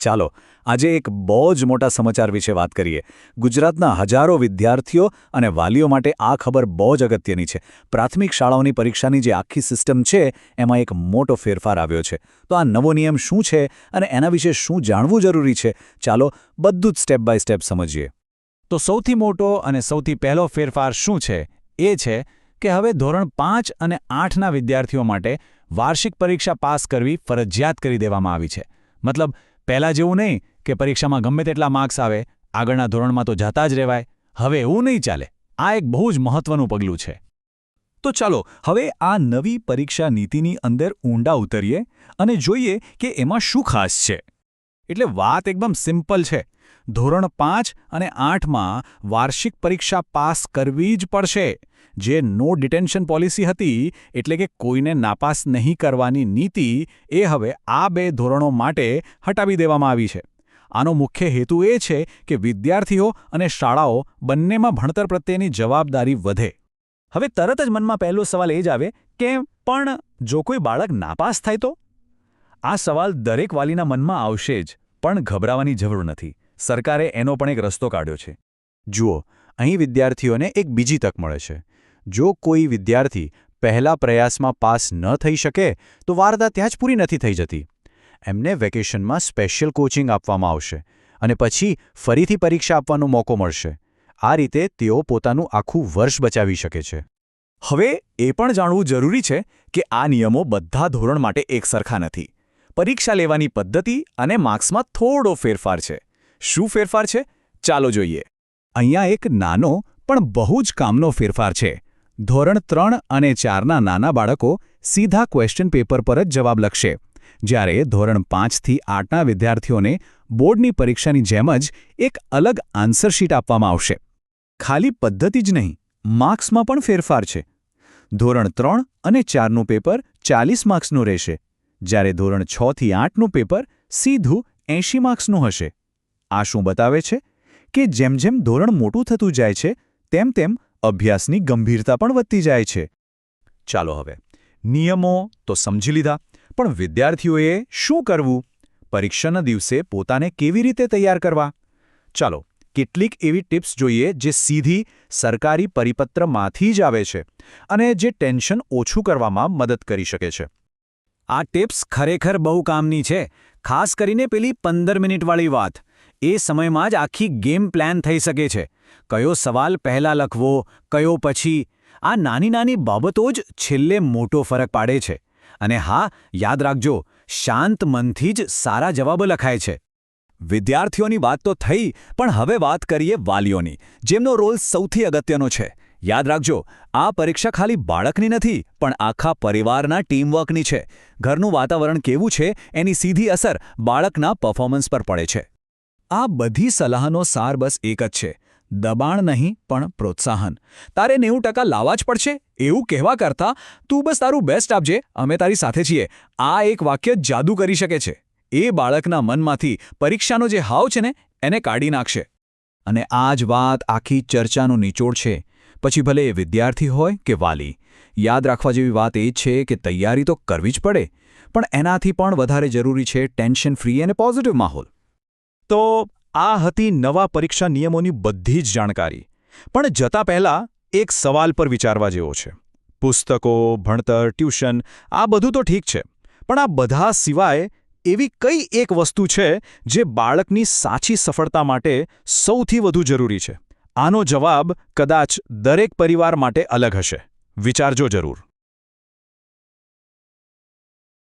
ચાલો આજે એક બહુ જ મોટા સમાચાર વિશે વાત કરીએ. ગુજરાતના હજારો વિદ્યાર્થીઓ અને વાલીઓ માટે આ ખબર બહુ જ અગત્યની છે. પ્રાથમિક શાળાઓની પરીક્ષાની જે આખી સિસ્ટમ છે એમાં એક મોટો ફેરફાર આવ્યો છે. તો આ નવો નિયમ શું છે અને એના વિશે શું જાણવું જરૂરી છે, ચાલો બધું જ સ્ટેપ બાય સ્ટેપ સમજીએ. તો સૌથી મોટો અને સૌથી પહેલો ફેરફાર શું છે એ છે કે હવે ધોરણ 5 અને 8ના વિદ્યાર્થીઓ માટે વાર્ષિક પરીક્ષા પાસ કરવી ફરજિયાત કરી દેવામાં આવી છે. મતલબ પહેલાં જેવું નહીં કે પરીક્ષામાં ગમે તેટલા માર્ક્સ આવે, આગળના ધોરણમાં તો જતા જ રહેવાય. હવે એવું નહીં ચાલે. આ એક બહુ જ મહત્વનું પગલું છે. તો ચાલો હવે આ નવી પરીક્ષા નીતિની અંદર ઊંડા ઉતરીએ અને જોઈએ કે એમાં શું ખાસ છે. એટલે વાત એકદમ સિમ્પલ છે. ધોરણ 5 અને 8માં વાર્ષિક પરીક્ષા પાસ કરવી જ પડશે. જે નો ડિટેન્શન પોલિસી હતી, એટલે કે કોઈને નાપાસ નહીં કરવાની નીતિ, એ હવે આ બે ધોરણો માટે હટાવી દેવામાં આવી છે. આનો મુખ્ય હેતુ એ છે કે વિદ્યાર્થીઓ અને શાળાઓ બંનેમાં ભણતર પ્રત્યેની જવાબદારી વધે. હવે તરત જ મનમાં પહેલો સવાલ એ જ આવે કે પણ જો કોઈ બાળક નાપાસ થાય તો? આ સવાલ દરેક વાલીના મનમાં આવશે જ, પણ ગભરાવાની જરૂર નથી. સરકારે એનો પણ એક રસ્તો કાઢ્યો છે. જુઓ, અહીં વિદ્યાર્થીઓને એક બીજી તક મળે છે. જો કોઈ વિદ્યાર્થી પહેલા પ્રયાસમાં પાસ ન થઈ શકે તો વાર્તા ત્યાં જ પૂરી નથી થઈ જતી. એમને વેકેશનમાં સ્પેશિયલ કોચિંગ આપવામાં આવશે અને પછી ફરીથી પરીક્ષા આપવાનો મોકો મળશે. આ રીતે તેઓ પોતાનું આખું વર્ષ બચાવી શકે છે. હવે એ પણ જાણવું જરૂરી છે કે આ નિયમો બધા ધોરણ માટે એક સરખા નથી. પરીક્ષા લેવાની પદ્ધતિ અને માર્ક્સમાં થોડો ફેરફાર છે. શું ફેરફાર છે? ચાલો જોઈએ. અહીંયા એક નાનો પણ બહુ જ કામનો ફેરફાર છે. ધોરણ 3 અને 4ના નાના બાળકો સીધા ક્વેશ્ચન પેપર પર જ જવાબ લખશે, જ્યારે ધોરણ 5 થી 8ના વિદ્યાર્થીઓને બોર્ડની પરીક્ષાની જેમ જ એક અલગ આન્સર શીટ આપવામાં આવશે. ખાલી પદ્ધતિ જ નહીં, માર્ક્સમાં પણ ફેરફાર છે. ધોરણ 3 અને 4નું પેપર 40 માર્ક્સનું રહેશે, જ્યારે ધોરણ 6 થી 8નું પેપર સીધું 80 માર્ક્સનું હશે. આ શું બતાવે છે કે જેમ જેમ ધોરણ મોટું થતું જાય છે તેમ તેમ અભ્યાસની ગંભીરતા પણ વધતી જાય છે. ચાલો હવે નિયમો તો સમજી લીધા, પણ વિદ્યાર્થીઓએ શું કરવું? પરીક્ષાના દિવસે પોતાને કેવી રીતે તૈયાર કરવા? ચાલો કેટલીક એવી ટિપ્સ જોઈએ જે સીધી સરકારી પરિપત્રમાંથી જ આવે છે અને જે ટેન્શન ઓછું કરવામાં મદદ કરી શકે છે. આ ટિપ્સ ખરેખર બહુ કામની છે. ખાસ કરીને પેલી 15 મિનિટવાળી વાત. એ સમયમાં જ આખી ગેમ પ્લાન થઈ શકે છે. કયો સવાલ પહેલાં લખવો, કયો પછી. આ નાની નાની બાબતો જ છેલ્લે મોટો ફરક પાડે છે. અને હા, યાદ રાખજો, શાંત મનથી જ સારા જવાબો લખાય છે. વિદ્યાર્થીઓની વાત તો થઈ, પણ હવે વાત કરીએ વાલીઓની, જેમનો રોલ સૌથી અગત્યનો છે. યાદ રાખજો, આ પરીક્ષા ખાલી બાળકની નથી, પણ આખા પરિવારના ટીમવર્કની છે. ઘરનું વાતાવરણ કેવું છે એની સીધી અસર બાળકના પરફોર્મન્સ પર પડે છે. આ બધી સલાહનો સાર બસ એક જ છે. દબાણ નહીં, પણ પ્રોત્સાહન. તારે 90% લાવવા જ પડશે એવું કહેવા કરતાં તું બસ તારું બેસ્ટ આપજે, અમે તારી સાથે છીએ. આ એક વાક્ય જાદુ કરી શકે છે. એ બાળકના મનમાંથી પરીક્ષાનો જે હાવ છે ને એને કાઢી નાખશે. અને આ જ વાત આખી ચર્ચાનો નિચોડ છે. પછી ભલે એ વિદ્યાર્થી હોય કે વાલી, યાદ રાખવા જેવી વાત એ છે કે તૈયારી તો કરવી જ પડે, પણ એનાથી પણ વધારે જરૂરી છે ટેન્શન ફ્રી અને પોઝિટિવ માહોલ. તો આ હતી નવા પરીક્ષા નિયમોની બધી જ જાણકારી. પણ જતા પહેલાં એક સવાલ પર વિચારવા જેવો છે. પુસ્તકો, ભણતર, ટ્યુશન, આ બધું તો ઠીક છે, પણ આ બધા સિવાય એવી કઈ એક વસ્તુ છે જે બાળકની સાચી સફળતા માટે સૌથી વધુ જરૂરી છે? આનો જવાબ કદાચ દરેક પરિવાર માટે અલગ હશે. વિચારજો જરૂર.